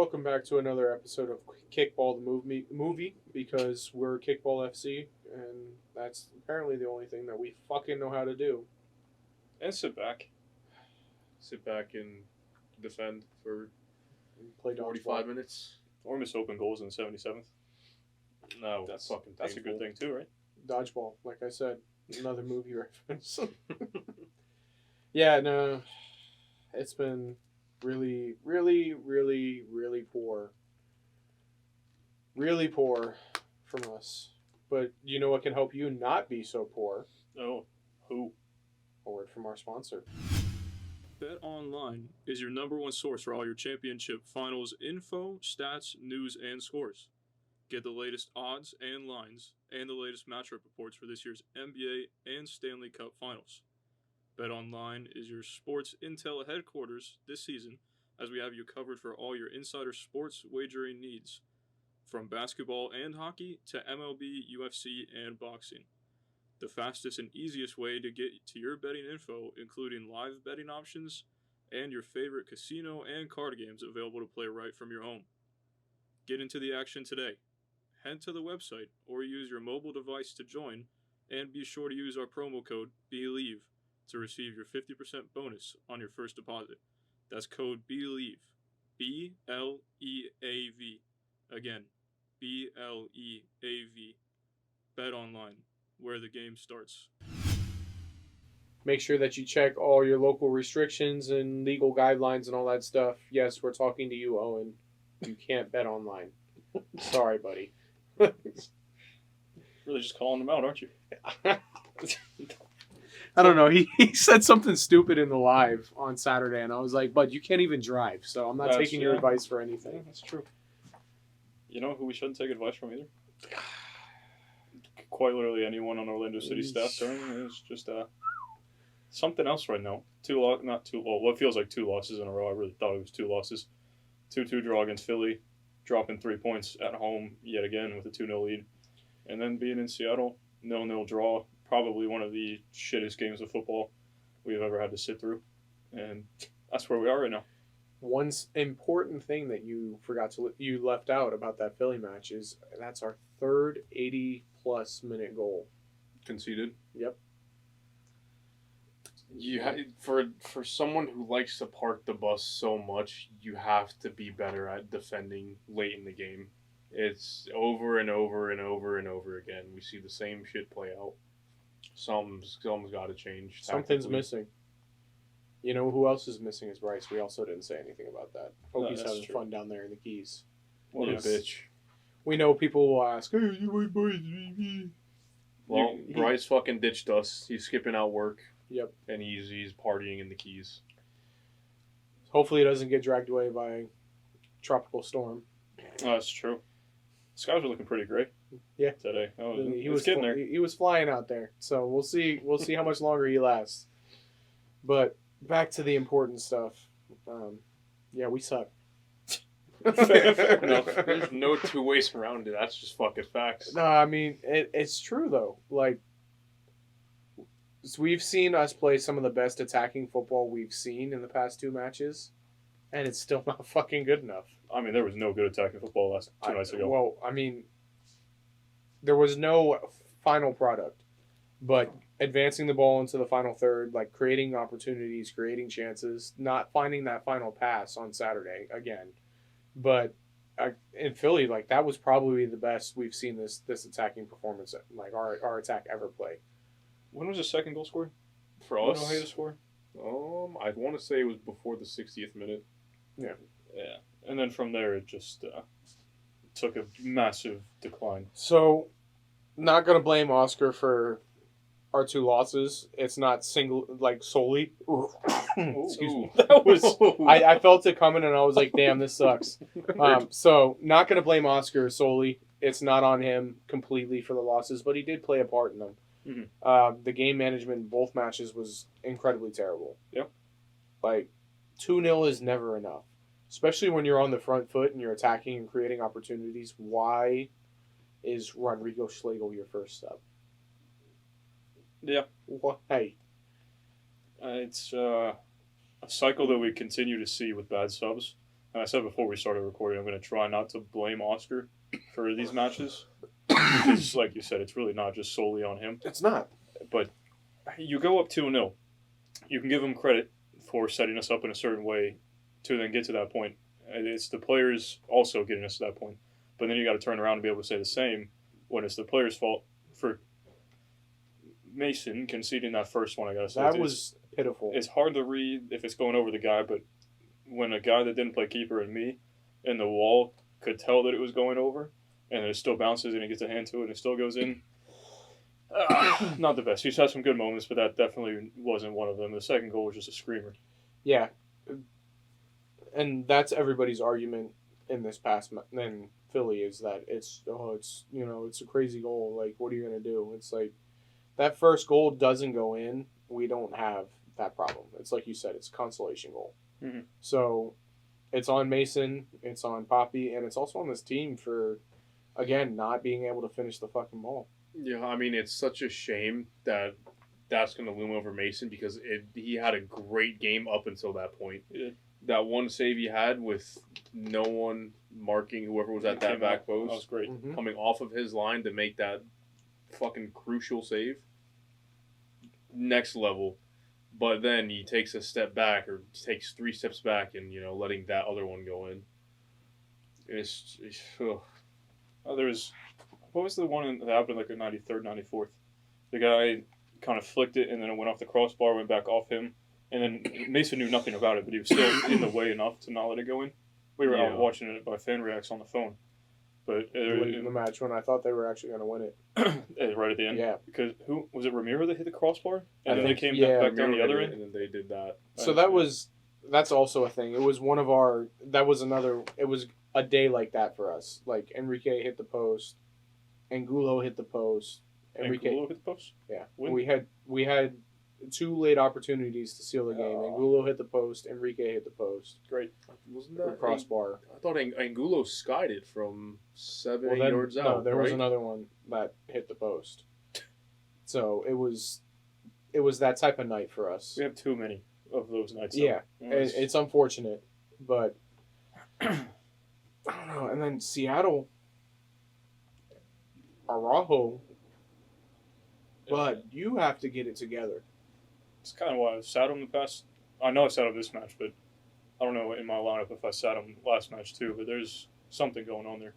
welcome back to another episode of Kickball the movie because we're Kickball FC, and that's apparently the only thing that we fucking know how to do. And sit back and defend for Play 45 minutes. Or miss open goals in the 77th. No, that's a good thing too, right? Dodgeball, like I said, another movie reference. Yeah, no, it's been really, really, really, really poor. Really poor from us. But you know what can help you not be so poor? Oh, who? A word from our sponsor. Bet Online is your number one source for all your championship finals info, stats, news, and scores. Get the latest odds and lines and the latest matchup reports for this year's NBA and Stanley Cup finals. Bet Online is your sports intel headquarters this season, as we have you covered for all your insider sports wagering needs, from basketball and hockey to MLB, UFC, and boxing. The fastest and easiest way to get to your betting info, including live betting options and your favorite casino and card games available to play right from your home. Get into the action today. Head to the website or use your mobile device to join, and be sure to use our promo code BELIEVE to receive your 50% bonus on your first deposit. That's code BELIEVE, B-L-E-A-V. Again, B-L-E-A-V. Bet Online, where the game starts. Make sure that you check all your local restrictions and legal guidelines and all that stuff. Yes, we're talking to you, Owen. You can't bet online. Sorry, buddy. Really just calling them out, aren't you? I don't know. He said something stupid in the live on Saturday, and I was like, "Bud, you can't even drive, so I'm not taking your advice for anything." Yeah, that's true. You know who we shouldn't take advice from either? Quite literally anyone on Orlando City staff is just something else right now. What feels like 2 losses in a row. I really thought it was 2 losses. 2-2 draw against Philly, dropping 3 points at home yet again with a 2-0 lead. And then being in Seattle, 0-0 draw, probably one of the shittest games of football we've ever had to sit through. And that's where we are right now. One important thing that you left out about that Philly match is that's our third 80-plus minute goal. Conceded? Yep. For someone who likes to park the bus so much, you have to be better at defending late in the game. It's over and over and over and over again. We see the same shit play out. Something's got to change. Something's missing. You know who else is missing is Bryce. We also didn't say anything about that. Hope he's having fun down there in the Keys. What a bitch. We know people will ask, "Hey, you like Bryce?" Well, Bryce fucking ditched us. He's skipping out work. Yep. And he's partying in the Keys. Hopefully, he doesn't get dragged away by a tropical storm. Oh, that's true. The skies were looking pretty gray. Yeah. Today. He was getting there. He was flying out there. So we'll see. We'll see how much longer he lasts. But back to the important stuff. Yeah, we suck. Fair enough. There's no 2 ways around it. That's just fucking facts. No, I mean it's true though. Like we've seen us play some of the best attacking football we've seen in the past 2 matches, and it's still not fucking good enough. I mean, there was no good attacking football last 2 nights ago. Well, I mean, there was no final product, but advancing the ball into the final third, like creating opportunities, creating chances, not finding that final pass on Saturday again. But in Philly, like that was probably the best we've seen this attacking performance, like our attack ever play. When was the second goal scored? For us? When Halliday scored? I want to say it was before the 60th minute. Yeah. And then from there, it just took a massive decline. So, not going to blame Oscar for our 2 losses. It's not solely. Excuse me. That was. I felt it coming and I was like, damn, this sucks. So, not going to blame Oscar solely. It's not on him completely for the losses, but he did play a part in them. Mm-hmm. The game management in both matches was incredibly terrible. Yep. Like, 2-0 is never enough. Especially when you're on the front foot and you're attacking and creating opportunities. Why is Rodrigo Schlegel your first sub? Yeah. Why? It's a cycle that we continue to see with bad subs. and I said before we started recording, I'm going to try not to blame Oscar for these matches. Because, like you said, it's really not just solely on him. It's not. But you go up 2-0. You can give him credit for setting us up in a certain way to then get to that point. And it's the players also getting us to that point. But then you got to turn around and be able to say the same when it's the players' fault for Mason conceding that first one. I gotta say That was pitiful. It's hard to read if it's going over the guy, but when a guy that didn't play keeper and me in the wall could tell that it was going over, and then it still bounces and he gets a hand to it and it still goes in. Not the best. He's had some good moments, but that definitely wasn't one of them. The second goal was just a screamer. Yeah. And that's everybody's argument in this past in Philly is that it's a crazy goal. Like, what are you going to do? It's like that first goal doesn't go in. We don't have that problem. It's like you said, it's a consolation goal. Mm-hmm. So it's on Mason, it's on Poppy, and it's also on this team for, again, not being able to finish the fucking ball. Yeah, I mean, it's such a shame that that's going to loom over Mason because he had a great game up until that point. Yeah. That one save he had with no one marking whoever was at that back post. That was great. Mm-hmm. Coming off of his line to make that fucking crucial save. Next level. But then he takes a step back or takes 3 steps back and, letting that other one go in. It's There was, what was the one that happened like a 93rd, 94th? The guy kind of flicked it and then it went off the crossbar, went back off him. And then Mason knew nothing about it, but he was still in the way enough to not let it go in. We were out watching it by fan reacts on the phone. But in the match when I thought they were actually going to win it. Right at the end. Yeah. Because who was it? Ramiro that hit the crossbar, and then think, they came yeah, back down the other end, and then they did that. So that's also a thing. It was one of our. That was another. It was a day like that for us. Like Enrique hit the post, Angulo hit the post. Enrique Angulo hit the post. Yeah, When? we had 2 late opportunities to seal the game. Angulo hit the post. Enrique hit the post. Great. Wasn't Or that crossbar? I thought Angulo skied it from 7 yards out. No, there was right? another one that hit the post. So it was that type of night for us. We have too many of those nights. Yeah, though. it's unfortunate, but I don't know. And then Seattle, Araujo, but you have to get it together. It's kind of why I sat him the past. I know I sat him this match, but I don't know in my lineup if I sat him last match too. But there's something going on there.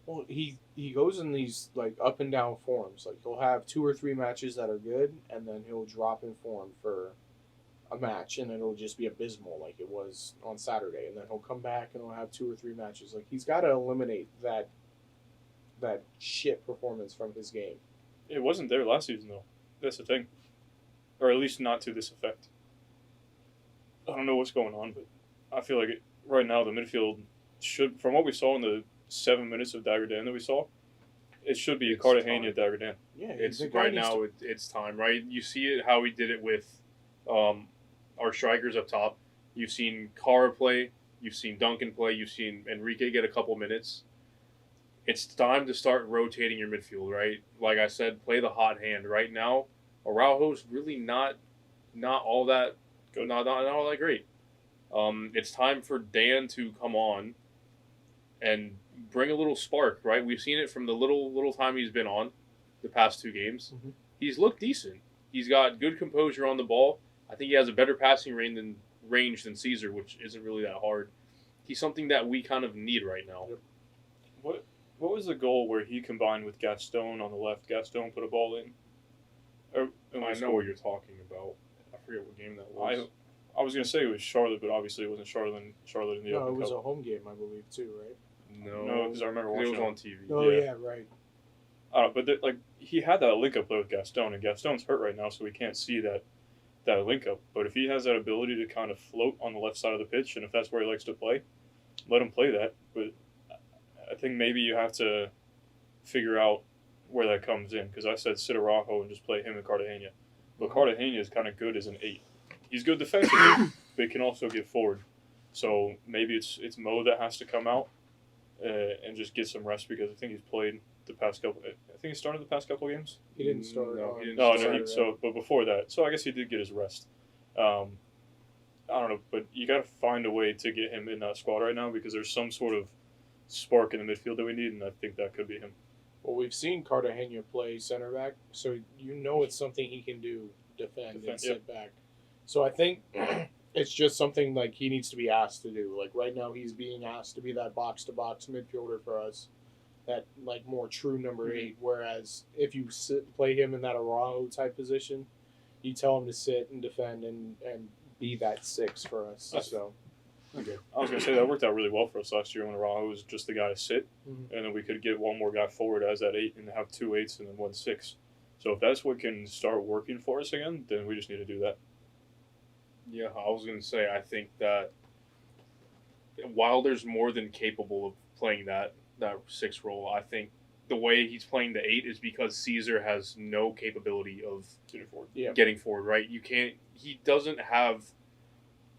Well, he goes in these like up and down forms. Like he'll have 2 or 3 matches that are good, and then he'll drop in form for a match, and then it'll just be abysmal, like it was on Saturday. And then he'll come back and he'll have 2 or 3 matches. Like he's got to eliminate that shit performance from his game. It wasn't there last season though. That's the thing, or at least not to this effect. I don't know what's going on, but I feel like right now the midfield should, from what we saw in the 7 minutes of Dagerdan that we saw, it should be Cartagena Dagerdan. Yeah, It's right now. It's time, right? You see it how we did it with our strikers up top. You've seen Carr play. You've seen Duncan play. You've seen Enrique get a couple minutes. It's time to start rotating your midfield, right? Like I said, play the hot hand. Right now, Araujo's really not all that good, not all that great. It's time for Dan to come on and bring a little spark, right? We've seen it from the little time he's been on the past 2 games. Mm-hmm. He's looked decent. He's got good composure on the ball. I think he has a better passing range than Caesar, which isn't really that hard. He's something that we kind of need right now. Yep. What was the goal where he combined with Gaston on the left? Gaston put a ball in. I know what you're talking about. I forget what game that was. I was going to say it was Charlotte, but obviously it wasn't Charlotte in the No, Open it was Cup. a home game, I believe, too, right? No, because I remember it watching was on TV. Oh, Yeah. yeah right. But he had that link up play with Gaston, and Gaston's hurt right now, so we can't see that link up. But if he has that ability to kind of float on the left side of the pitch, and if that's where he likes to play, let him play that. But I think maybe you have to figure out where that comes in, because I said sit Araujo and just play him and Cartagena. But Cartagena is kind of good as an 8. He's good defensively, but he can also get forward. So maybe it's Mo that has to come out and just get some rest, because I think he's played the past couple. I think he started the past couple games. He didn't start. No, he didn't No, start. but before that, so I guess he did get his rest. I don't know, but you got to find a way to get him in that squad right now because there's some sort of spark in the midfield that we need, and I think that could be him. Well, we've seen Cartagena play center back, so you know it's something he can do, defend and sit back. So I think it's just something like he needs to be asked to do. Like right now, he's being asked to be that box-to-box midfielder for us, that like more true number 8. Whereas if you play him in that Araujo type position, you tell him to sit and defend and be that 6 for us. So. Okay. I was going to say that worked out really well for us last year when Araujo was just the guy to sit, and then we could get one more guy forward as that 8 and have 2 8s and then 1 6. So if that's what can start working for us again, then we just need to do that. Yeah, I was going to say, I think that Wilder's more than capable of playing that 6 role. I think the way he's playing the 8 is because Caesar has no capability of getting forward, right? He doesn't have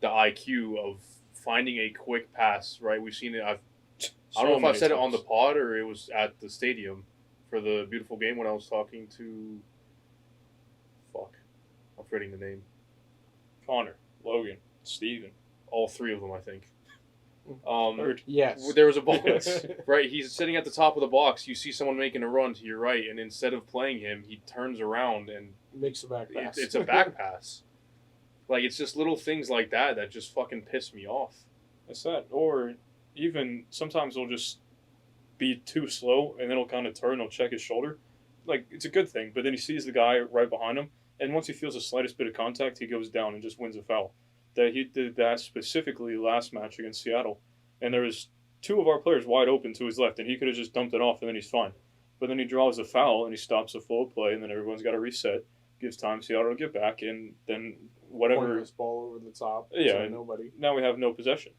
the IQ of finding a quick pass, right? We've seen it. I don't know if I said it on the pod or it was at the stadium for the beautiful game when I was talking to. I'm forgetting the name. Connor, Logan, Steven. All 3 of them, I think. Yes. There was a ball, right? He's sitting at the top of the box. You see someone making a run to your right, and instead of playing him, he turns around and makes a back pass. It's a back pass. Like, it's just little things like that just fucking piss me off. That's that. Or even sometimes he'll just be too slow, and then he'll kind of turn, he'll check his shoulder. Like, it's a good thing, but then he sees the guy right behind him, and once he feels the slightest bit of contact, he goes down and just wins a foul. That he did that specifically last match against Seattle, and there was 2 of our players wide open to his left, and he could have just dumped it off, and then he's fine. But then he draws a foul, and he stops the flow of play, and then everyone's got to reset, gives time Seattle to get back, and then whatever this ball over the top. Yeah, nobody. Now we have no possession.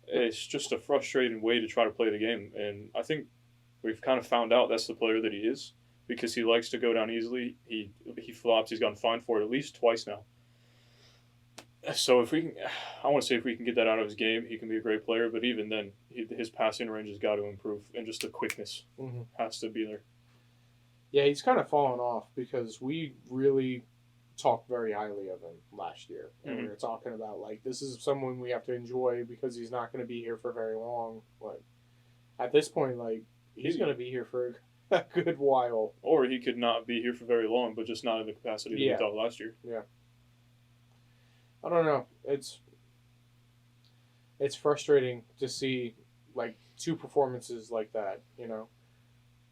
It's just a frustrating way to try to play the game, and I think we've kind of found out that's the player that he is because he likes to go down easily. He flops. He's gotten fined for it at least twice now. So if we can, I want to say if we can get that out of his game, he can be a great player. But even then, his passing range has got to improve, and just the quickness has to be there. Yeah, he's kind of fallen off because we really talked very highly of him last year. And we were talking about, like, this is someone we have to enjoy because he's not going to be here for very long. Like, at this point, like, he's going to be here for a good while. Or he could not be here for very long, but just not in the capacity that we thought last year. Yeah. I don't know. It's frustrating to see, like, 2 performances like that, you know?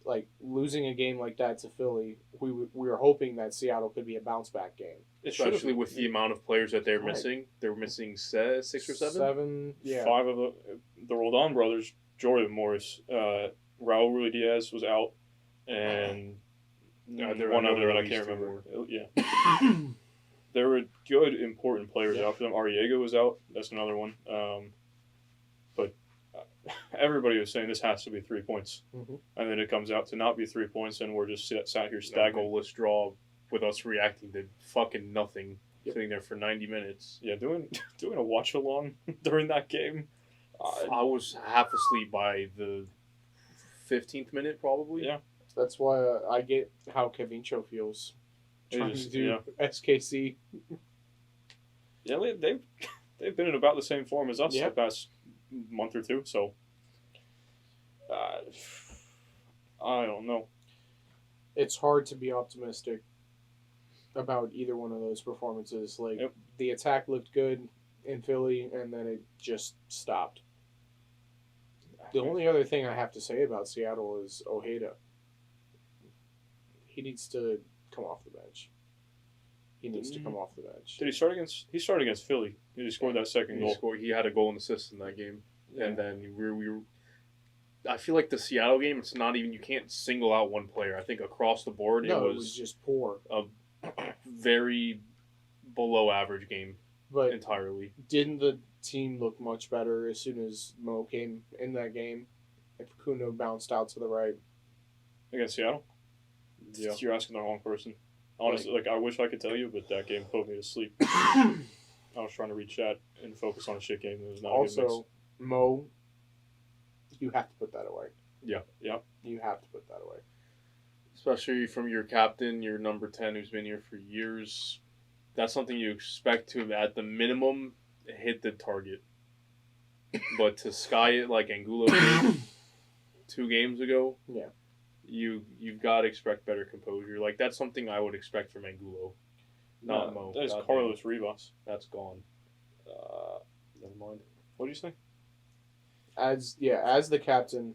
Like, losing a game like that to Philly, we were hoping that Seattle could be a bounce-back game. Especially with the amount of players that they're missing. They're missing 6 or 7? 7, yeah. 5 of the Roldan brothers, Jordan Morris, Raul Ruiz was out, and one other that I can't remember. Yeah. There were good, important players out for them. Arriaga was out. That's another one. But everybody was saying this has to be 3 points. And then it comes out to not be 3 points, and we're just sat here stagnant. Goalless draw with us reacting to fucking nothing, sitting there for 90 minutes. Yeah, doing a watch-along during that game. I was half asleep by the 15th minute, probably. Yeah. That's why I get how Kevincho feels. Trying to do SKC. Yeah, they've been in about the same form as us the past month or 2, so I don't know. It's hard to be optimistic about either one of those performances. Like, the attack looked good in Philly, and then it just stopped. The only other thing I have to say about Seattle is Ojeda. He needs to come off the bench. He needs to come off the bench. Did he start against? He started against Philly. He scored that second goal. He had a goal and assist in that game, and then we were. I feel like the Seattle game. It's not even. You can't single out one player. I think across the board it was just poor. A very below average game, but entirely. Didn't the team look much better as soon as Mo came in that game? If Kuno bounced out to the right against Seattle. Yeah, you're asking the wrong person. Honestly, I wish I could tell you, but that game put me to sleep. I was trying to read chat and focus on a shit game. It was not also, a good mix. Mo, you have to put that away. Yeah. You have to put that away. Especially from your captain, your number 10, who's been here for years. That's something you expect to, at the minimum, hit the target. But to sky it like Angulo did 2 games ago, Yeah. you've got to expect better composure. Like, that's something I would expect from Angulo, not Mo. That is God Carlos Rivas. damn, that's gone. Never mind. What do you say? As the captain,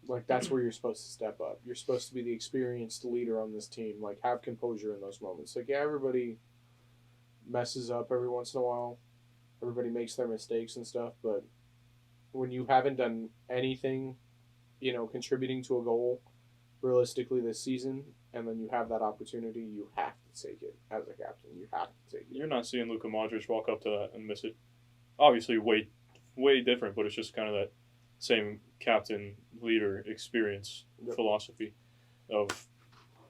like that's where you're supposed to step up. You're supposed to be the experienced leader on this team. Like have composure in those moments. Like everybody messes up every once in a while. Everybody makes their mistakes and stuff, but when you haven't done anything, contributing to a goal realistically this season, and then you have that opportunity, you have to take it as a captain. You have to take it. You're not seeing Luka Modric walk up to that and miss it. Obviously, way different, but it's just kind of that same captain, leader, experience, philosophy of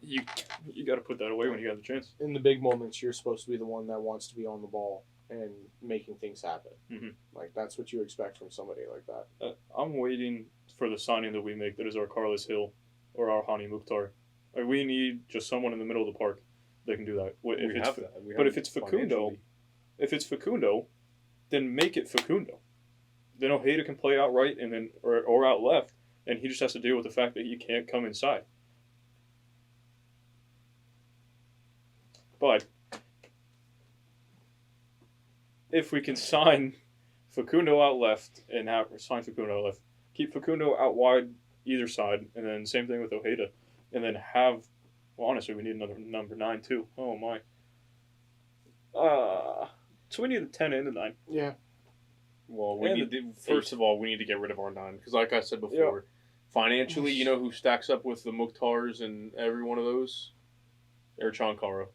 you got to put that away when you got the chance. In the big moments, you're supposed to be the one that wants to be on the ball and making things happen. Mm-hmm. Like that's what you expect from somebody like that. I'm waiting for the signing that we make that is our Carlos Hill or our Hani Mukhtar. Like, we need just someone in the middle of the park that can do that. If it's Facundo, then make it Facundo. Then Ojeda can play out right and then or out left, and he just has to deal with the fact that he can't come inside. But if we can sign Facundo out left and keep Facundo out wide either side, and then same thing with Ojeda, and then have. Well, honestly, we need another number 9 too. Oh my. So we need a 10 and a 9. Yeah. Well, we need to get rid of our 9 because, like I said before, financially, you know who stacks up with the Mukhtars and every one of those? Ercan Kara.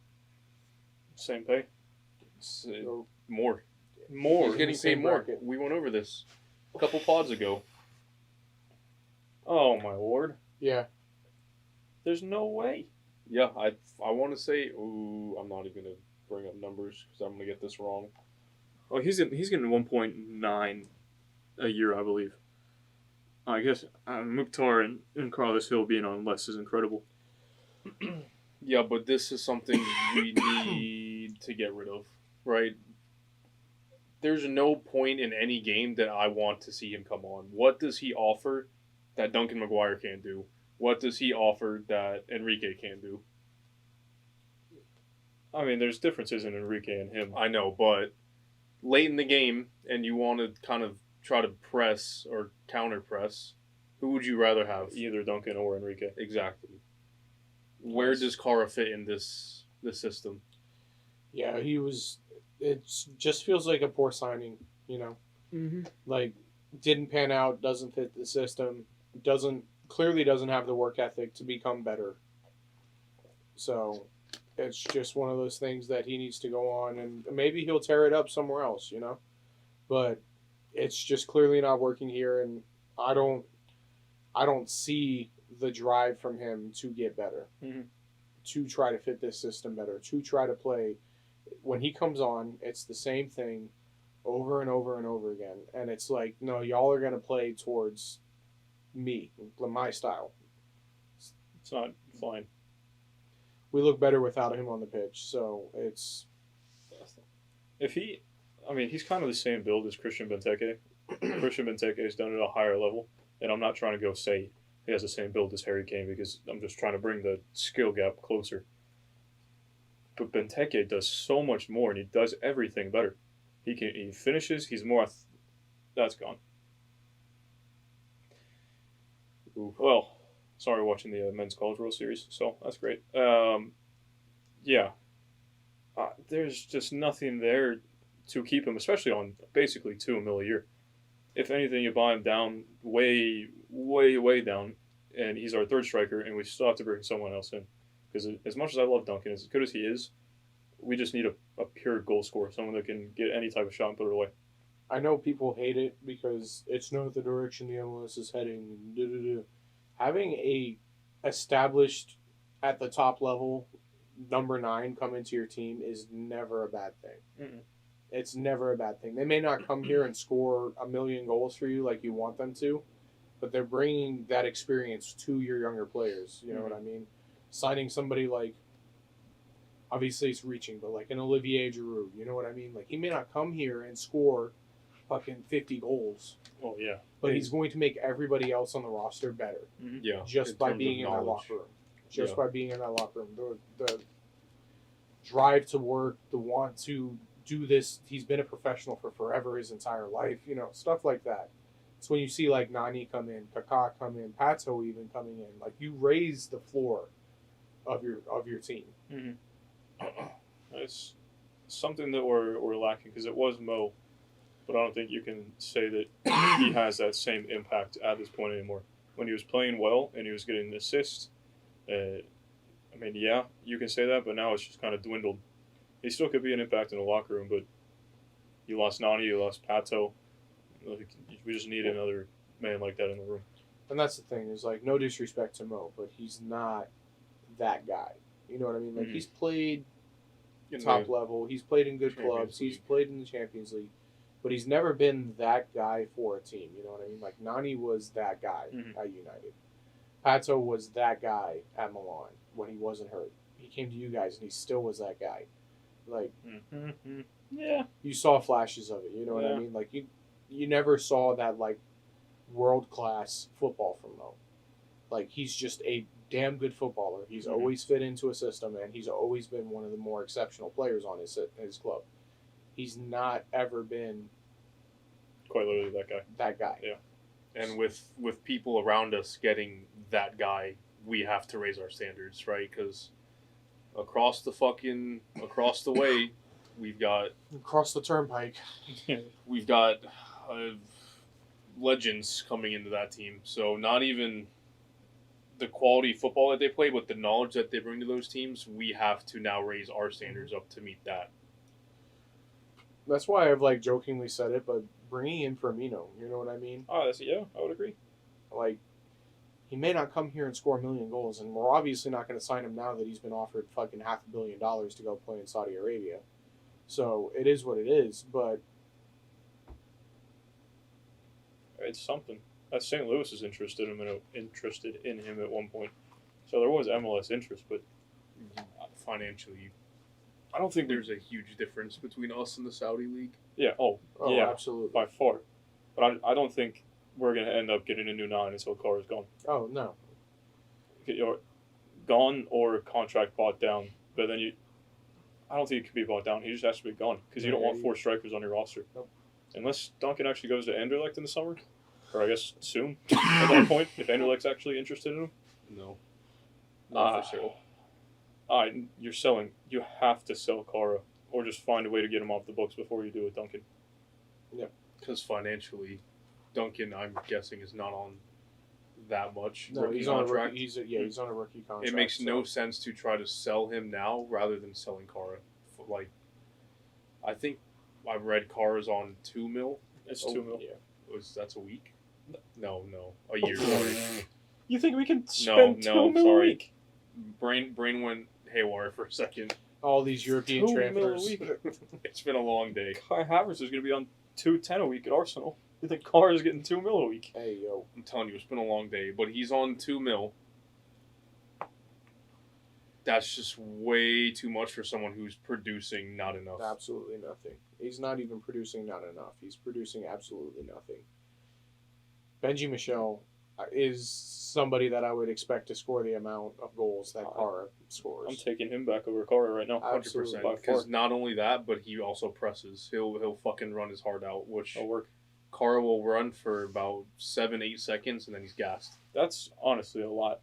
Same pay. More. More. He's getting paid more. Bracket. We went over this a couple pods ago. Oh my lord. Yeah. There's no way. Yeah, I want to say. Ooh, I'm not even gonna bring up numbers because I'm gonna get this wrong. Oh, he's getting 1.9 a year, I believe. I guess Mukhtar and Carlos Hill being on less is incredible. Yeah, but this is something we need to get rid of, right? There's no point in any game that I want to see him come on. What does he offer that Duncan Maguire can't do? What does he offer that Enrique can't do? I mean, there's differences in Enrique and him. I know, but late in the game, and you want to kind of try to press or counter press, who would you rather have? Either Duncan or Enrique. Exactly. Where does Kara fit in this system? Yeah, it just feels like a poor signing, Mm-hmm. Like, didn't pan out, doesn't fit the system, clearly doesn't have the work ethic to become better. So it's just one of those things that he needs to go on, and maybe he'll tear it up somewhere else, But it's just clearly not working here, and I don't see the drive from him to get better, to try to fit this system better, to try to play. When he comes on, it's the same thing over and over and over again, and it's like, no, y'all are going to play towards me, my style. It's not fine. We look better without him on the pitch, so it's... He's kind of the same build as Christian Benteke. Christian Benteke has done it at a higher level, and I'm not trying to go say he has the same build as Harry Kane because I'm just trying to bring the skill gap closer. But Benteke does so much more, and he does everything better. He finishes, he's more... That's gone. Ooh. Well, sorry watching the Men's College World Series, so that's great. There's just nothing there to keep him, especially on basically $2 million a year. If anything, you buy him down way, way, way down, and he's our third striker, and we still have to bring someone else in. Because as much as I love Duncan, as good as he is, we just need a pure goal scorer, someone that can get any type of shot and put it away. I know people hate it because it's not the direction the MLS is heading. Having a established at the top level number 9 come into your team is never a bad thing. Mm-mm. It's never a bad thing. They may not come here and score 1 million goals for you like you want them to, but they're bringing that experience to your younger players. You know what I mean? Signing somebody like obviously it's reaching, but like an Olivier Giroud, you know what I mean? Like he may not come here and score fucking 50 goals, Oh yeah. but he's going to make everybody else on the roster better Yeah, just in by terms being of in that knowledge. locker room. Just Yeah. by being in that locker room. The drive to work, the want to do this. He's been a professional for forever, his entire life, you know, stuff like that. It's when you see like Nani come in, Kaká come in, Pato even coming in. Like you raise the floor of your team. It's something that we're lacking because it was Mo, but I don't think you can say that he has that same impact at this point anymore. When he was playing well and he was getting assists, I mean, yeah, you can say that, but now it's just kind of dwindled. He still could be an impact in the locker room, but you lost Nani, you lost Pato. We just need another man like that in the room. And that's the thing is like no disrespect to Mo, but he's not that guy. You know what I mean? Like he's played top level. He's played in good clubs. He's played in the Champions League, but he's never been that guy for a team. You know what I mean? Like Nani was that guy at United. Pato was that guy at Milan when he wasn't hurt. He came to you guys and he still was that guy. Like Yeah, you saw flashes of it. You know what I mean? Like you never saw that like world class football from Mo. Like he's just a damn good footballer. He's always fit into a system, and he's always been one of the more exceptional players on his club. He's not ever been quite literally that guy. That guy. Yeah. And with people around us getting that guy, we have to raise our standards, right? Because across the way, we've got across the turnpike. We've got legends coming into that team. So not even the quality football that they play, but the knowledge that they bring to those teams, we have to now raise our standards up to meet that. That's why I've like jokingly said it, but bringing in Firmino, you know what I mean? Oh, yeah, I would agree. Like, he may not come here and score 1 million goals, and we're obviously not going to sign him now that he's been offered fucking $500 million to go play in Saudi Arabia. So it is what it is, but it's something. St. Louis is interested in him at one point, so there was MLS interest, but financially, I don't think there's a huge difference between us and the Saudi league. Yeah. Yeah, absolutely, by far. But I don't think we're going to end up getting a new 9 until Carr's gone. Oh no, gone or contract bought down. But then I don't think it can be bought down. He just has to be gone because you don't want 4 strikers on your roster. Nope. Unless Duncan actually goes to Anderlecht in the summer, or I guess soon at that point, if Anderlecht's actually interested in him. No. Not for sure. You're selling. You have to sell Cara, or just find a way to get him off the books before you do it, Duncan. Yeah. Because financially, Duncan, I'm guessing, is not on that much rookie he's contract. On a rookie, he's on a rookie contract. It makes no sense to try to sell him now rather than selling Cara. Like, I think I read Cara's on $2 million. It's $2 million. Yeah. That's a week? No, a year. Sorry. You think we can spend $2 million a week? Brain went haywire for a second. All these European $2 transfers. million a week. It's been a long day. Kai Havertz is going to be on $210 a week at Arsenal. You think Carr is getting $2 million a week? Hey yo, I'm telling you, it's been a long day. But he's on $2 million. That's just way too much for someone who's producing not enough. absolutely nothing. He's not even producing not enough. He's producing absolutely nothing. Benji Michel is somebody that I would expect to score the amount of goals that Cara scores. I'm taking him back over Carr right now. 100%. Because not only that, but he also presses. He'll fucking run his heart out, which It'll work. Cara will run for about 7-8 seconds, and then he's gassed. That's honestly a lot.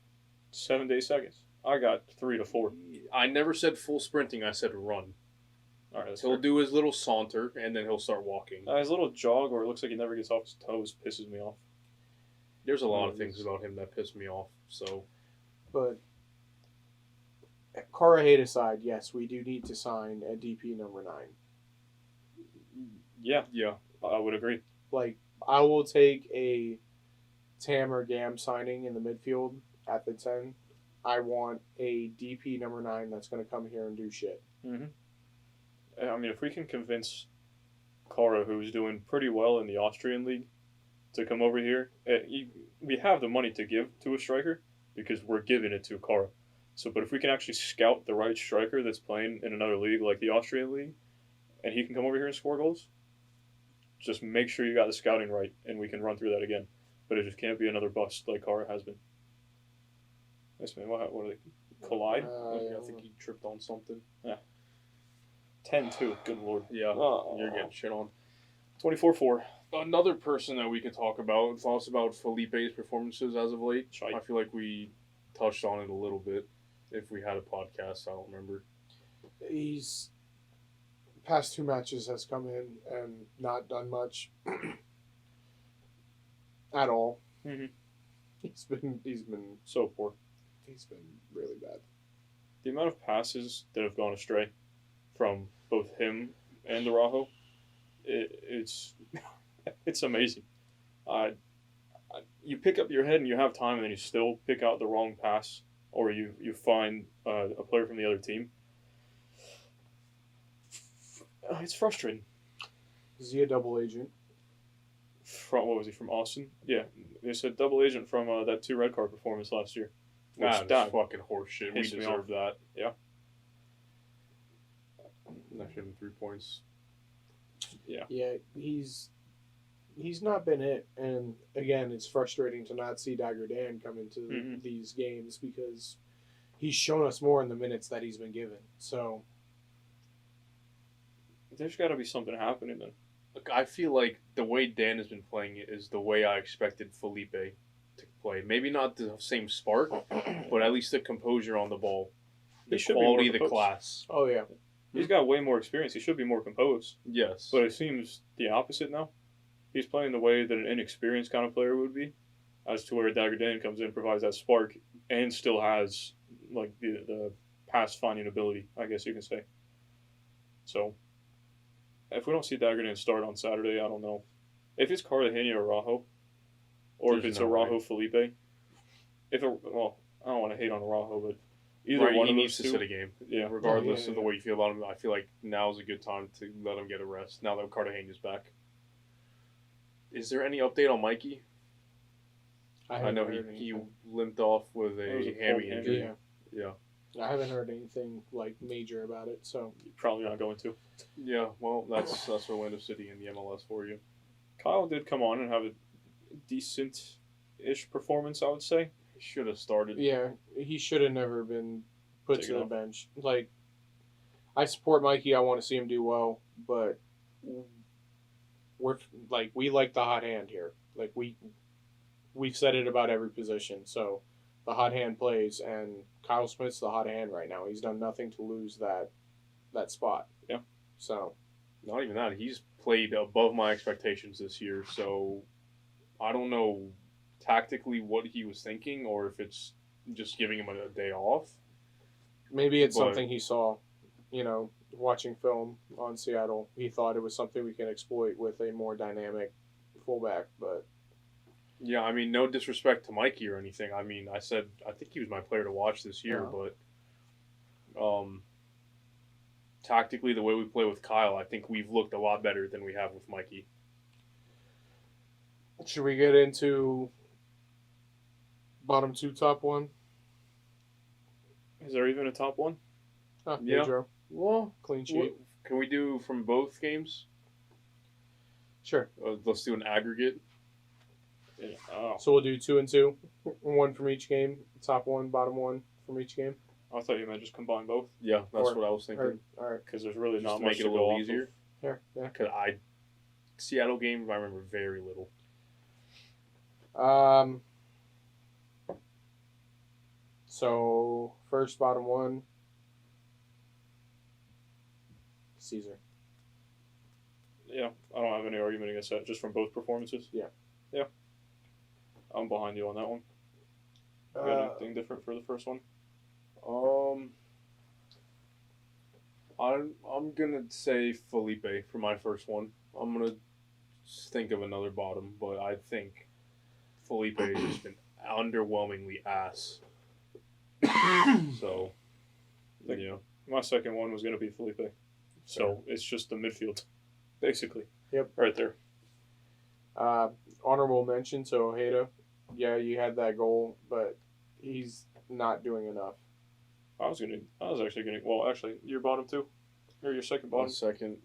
7 to 8 seconds. I got 3 to 4. I never said full sprinting. I said run. All right, He'll do his little saunter, and then he'll start walking. His little jog, where it looks like he never gets off his toes, pisses me off. There's a lot of things about him that piss me off. So, but Cara hate aside, yes, we do need to sign a DP number 9. Yeah, I would agree. Like, I will take a Tam or Gam signing in the midfield at the 10. I want a DP number 9 that's going to come here and do shit. Mm-hmm. I mean, if we can convince Cara, who's doing pretty well in the Austrian league, to come over here, we have the money to give to a striker because we're giving it to Cara. So, but if we can actually scout the right striker that's playing in another league like the Austrian league, and he can come over here and score goals, just make sure you got the scouting right, and we can run through that again. But it just can't be another bust like Kara has been. Nice man. What are they? Collide? I think he tripped on something. 10-2. Good lord. Yeah, Oh. you're getting shit on. 24-4. Another person that we could talk about, thoughts about Felipe's performances as of late. Shite. I feel like we touched on it a little bit. If we had a podcast, I don't remember. He's past 2 matches has come in and not done much at all. Mhm. He's been So poor. really bad. The amount of passes that have gone astray from both him and Araujo, it's it's amazing. You pick up your head and you have time, and then you still pick out the wrong pass, or you find a player from the other team. It's frustrating. Is he a double agent? From what was he from Austin? Yeah, they said double agent from that 2 red card performance last year. Which That's fucking horseshit. We pissed me deserve that. Yeah. That should have been 3 points. Yeah. Yeah, he's not been it, and again, it's frustrating to not see Dagger Dan come into Mhm. these games because he's shown us more in the minutes that he's been given. So There's got to be something happening then. Look, I feel like the way Dan has been playing it is the way I expected Felipe to play. Maybe not the same spark, but at least the composure on the ball. The He should be more quality, the composed. class. oh yeah, He's got way more experience. He should be more composed. Yes. But it seems the opposite now. He's playing the way that an inexperienced kind of player would be, as to where Dagger Dan comes in, provides that spark, and still has like the pass finding ability, I guess you can say. So, if we don't see Dagger Dan start on Saturday, I don't know. If it's Cartagena or Araujo, or if There's it's no Araujo way. Felipe, I don't want to hate on Araujo, but either Right, one he of needs those to two, sit a game. yeah. Regardless Yeah, of the yeah. way you feel about him, I feel like now is a good time to let him get a rest, now that Cartagena's back. Is there any update on Mikey? I haven't know heard he anything. limped off with It was a a hammy pulled injury. Yeah, Yeah. I haven't heard anything like major about it. So You're probably not going to. Yeah, well, that's Orlando City in the MLS for you. Kyle did come on and have a decent-ish performance, I would say. He should have started. yeah, he should have never been put Taken to the off. bench. Like, I support Mikey. I want to see him do well, but we like the hot hand here. Like we've said it about every position. So the hot hand plays, and Kyle Smith's the hot hand right now. He's done nothing to lose that spot. Yeah. So Not even that. He's played above my expectations this year, so I don't know tactically what he was thinking or if it's just giving him a day off. maybe it's But- something he saw, watching film on Seattle. He thought it was something we can exploit with a more dynamic fullback, but Yeah, I mean, no disrespect to Mikey or anything. I mean, I think he was my player to watch this year, Yeah. but tactically, the way we play with Kyle, I think we've looked a lot better than we have with Mikey. should we get into bottom 2, top 1? Is there even a top one? Yeah. Pedro, Well, clean sheet. can we do from both games? Sure. Let's do an aggregate. Yeah. Oh, So we'll do 2 and 2, 1 from each game, top 1, bottom 1 from each game. I thought you meant just combine both, Yeah, that's Or- what I was thinking. All right. because there's really Just not to much make it to a go little off easier. of. Here, yeah. Because Seattle games, I remember very little. So first bottom 1, Caesar. Yeah, I don't have any argument against that, just from both performances. Yeah. Yeah. I'm behind you on that one. You got anything different for the first one? I'm gonna say Felipe for my first one. I'm gonna think of another bottom, but I think Felipe has just been underwhelmingly ass. So, yeah. My second one was going to be Felipe. So it's just the midfield, basically. Yep. Right there. Honorable mention to Ojeda. Yeah, you had that goal, but he's not doing enough. I was actually gonna. Well, actually, your bottom two, or your second On bottom. second,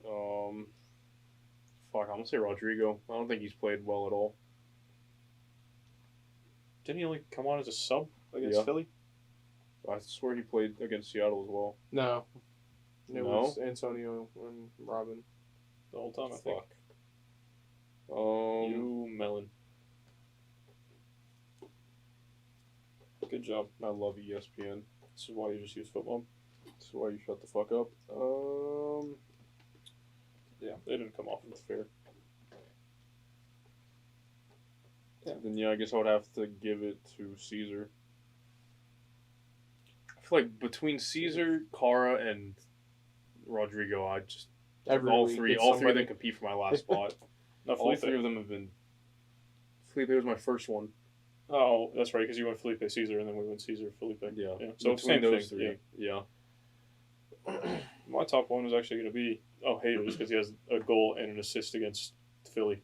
fuck, I'm gonna say Rodrigo. I don't think he's played well at all. Didn't he only come on as a sub against Yeah. Philly? I swear he played against Seattle as well. No. It No? was Antonio and Robin. The whole time, I think. Fuck. You melon. Good job. I love ESPN. This is why you just use football. That's why you shut the fuck up. Yeah, they didn't come off. It's fair. Then I guess I would have to give it to Caesar. I feel like between Caesar, Cara, and Rodrigo, all Week three it's of somebody. them compete for my last spot. No, All Felipe. three of them have been. Felipe was my first one. Oh, that's right, because you went Felipe Caesar, and then we went Caesar Felipe. Yeah. So between same those thing. three. Yeah. My top one was actually going to be Halliday, just because he has a goal and an assist against Philly.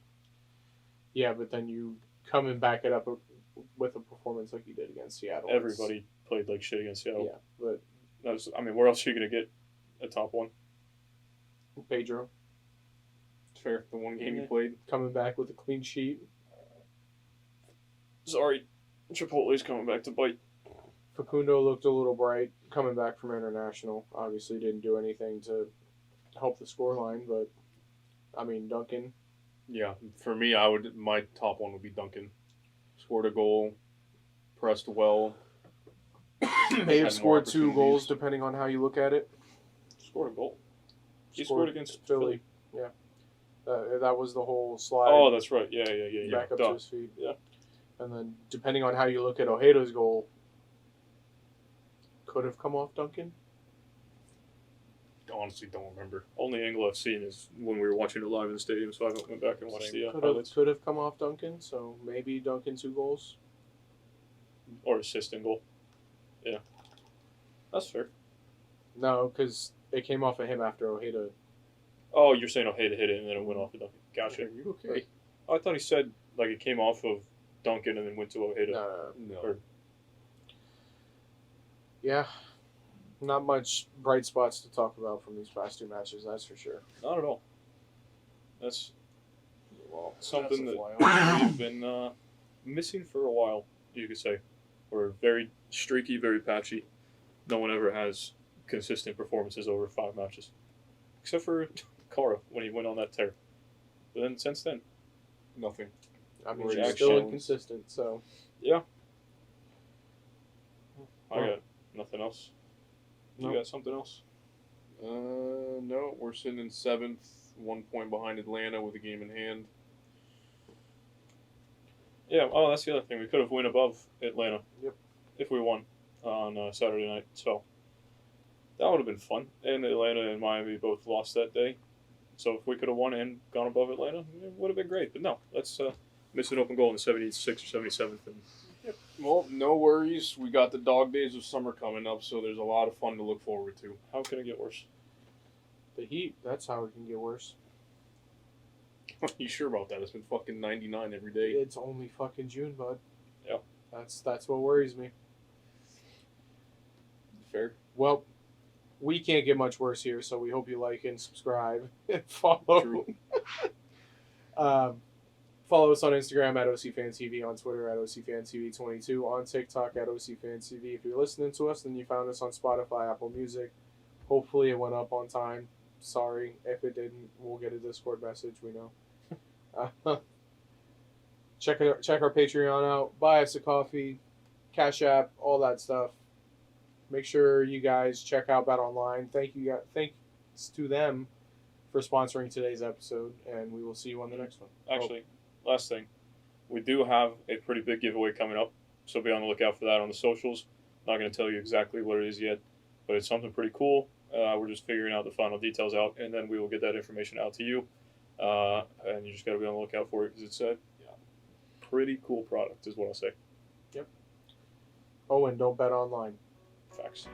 Yeah, but then you come and back it up with a performance like you did against Seattle. Everybody played like shit against Seattle. Yeah, but Where else are you going to get a top one? Pedro Fair. The one game Yeah. he played. coming back with a clean sheet. Sorry, Chipotle's coming back to bite. Facundo looked a little bright coming back from international. Obviously didn't do anything to help the scoreline, but I mean Duncan. Yeah. For me, my top one would be Duncan. Scored a goal. Pressed well. May have Had more scored 2 opportunities. goals depending on how you look at it. Scored a goal. He scored against Philly. Yeah, that was the whole slide. Oh, that's right. Yeah. Back up Duh. to his feet. Yeah. And then depending on how you look at Ojeda's goal, could have come off Duncan. Honestly, don't remember. Only angle I've seen is when we were watching it live in the stadium, so I haven't went back and watched the Could highlights. have come off Duncan. So maybe Duncan 2 goals. Or assist and goal. Yeah. That's fair. No, because it came off of him after Ojeda. Oh, you're saying Ojeda hit it and then it went off of Duncan. Gotcha. Are you okay? I thought he said like it came off of Duncan and then went to Ojeda. No. No. Yeah. Not much bright spots to talk about from these past 2 matches, that's for sure. Not at all. That's Well, something that's that a flyout. we've been missing for a while, you could say. We're very streaky, very patchy. No one ever has consistent performances over 5 matches. Except for Cara when he went on that tear. But then since then, Nothing. I mean, Jack she's still Jones. inconsistent, so. I got nothing else. You No. got something else? No, we're sitting in 7th, 1 point behind Atlanta with a game in hand. Yeah, oh, that's the other thing. We could have went above Atlanta. Yep. If we won on Saturday night. So that would have been fun. And Atlanta and Miami both lost that day. So if we could have won and gone above Atlanta, it would have been great. But no, let's miss an open goal in the 76th or 77th. And Well, no worries. We got the dog days of summer coming up, so there's a lot of fun to look forward to. how can it get worse? The Heat, that's how it can get worse. You sure about that? It's been fucking 99 every day. It's only fucking June, bud. Yeah. That's what worries me. Fair. Well, we can't get much worse here, so we hope you like and subscribe and follow. True. Follow us on Instagram at OCFanTV, on Twitter at OCFanTV22, on TikTok at OCFanTV. If you're listening to us, then you found us on Spotify, Apple Music. Hopefully it went up on time. Sorry if it didn't. We'll get a Discord message. We know. Check our Patreon out. Buy us a coffee, Cashapp, all that stuff. Make sure you guys check out Bet Online. Thanks to them for sponsoring today's episode, and we will see you on the next one. Actually, last thing. We do have a pretty big giveaway coming up, so be on the lookout for that on the socials. Not going to tell you exactly what it is yet, but it's something pretty cool. We're just figuring out the final details out, and then we will get that information out to you. And you just got to be on the lookout for it because it's a pretty cool product, is what I'll say. Oh, and don't bet online. Facts.